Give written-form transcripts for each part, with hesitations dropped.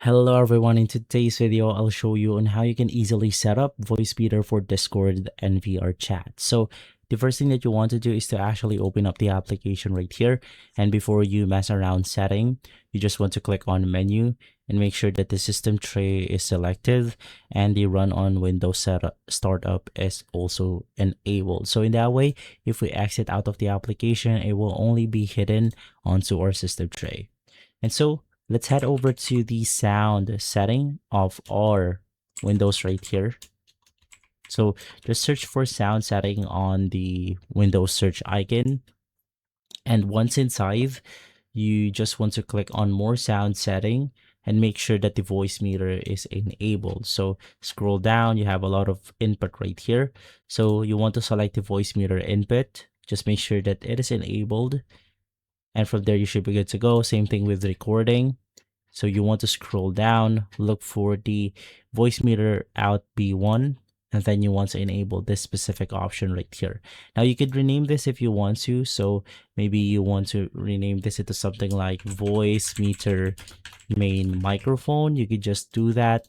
Hello everyone, in today's video I'll show you on how you can easily set up Voicemeeter for Discord and VRChat. So the first thing that you want to do is to actually open up the application right here, and before you mess around setting, you just want to click on menu and make sure that the system tray is selected and the run on Windows startup is also enabled. So in that way, if we exit out of the application, it will only be hidden onto our system tray. And so let's head over to the sound setting of our Windows right here. So just search for sound setting on the Windows search icon. And once inside, you just want to click on more sound setting and make sure that the Voicemeeter is enabled. So scroll down, you have a lot of input right here. So you want to select the Voicemeeter input. Just make sure that it is enabled. And from there, you should be good to go. Same thing with recording. So you want to scroll down, look for the Voicemeeter out B1, and then you want to enable this specific option right here. Now you could rename this if you want to. So maybe you want to rename this into something like Voicemeeter main microphone. You could just do that.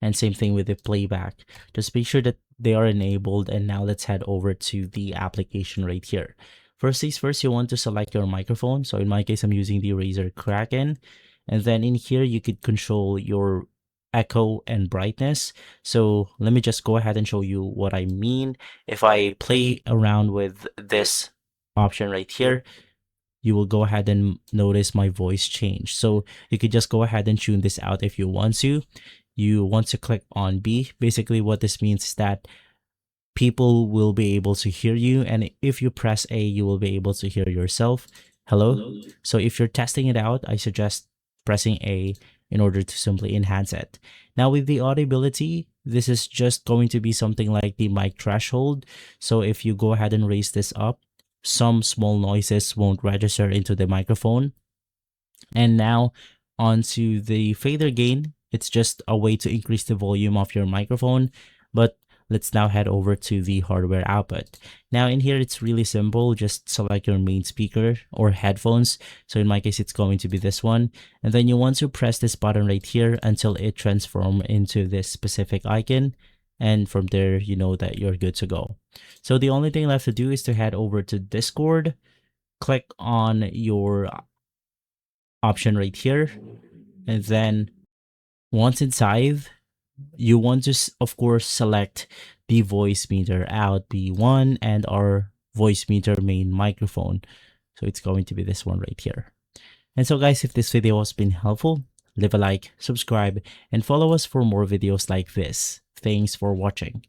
And same thing with the playback. Just make sure that they are enabled. And now let's head over to the application right here. First things first, you want to select your microphone. So in my case, I'm using the Razer Kraken. And then in here, you could control your echo and brightness. So let me just go ahead and show you what I mean. If I play around with this option right here, you will go ahead and notice my voice change. So you could just go ahead and tune this out if you want to. You want to click on B. Basically, what this means is that people will be able to hear you, and if you press A, you will be able to hear yourself. Hello. So if you're testing it out, I suggest pressing A in order to simply enhance it. Now with the audibility, this is just going to be something like the mic threshold. So if you go ahead and raise this up, some small noises won't register into the microphone. And now onto the fader gain. It's just a way to increase the volume of your microphone, but let's now head over to the hardware output. Now in here, it's really simple. Just select your main speaker or headphones. So in my case, it's going to be this one. And then you want to press this button right here until it transforms into this specific icon. And from there, you know that you're good to go. So the only thing left to do is to head over to Discord, click on your option right here. And then once inside, you want to, of course, select the Voicemeeter out B1 and our Voicemeeter main microphone. So it's going to be this one right here. And so guys, if this video has been helpful, leave a like, subscribe, and follow us for more videos like this. Thanks for watching.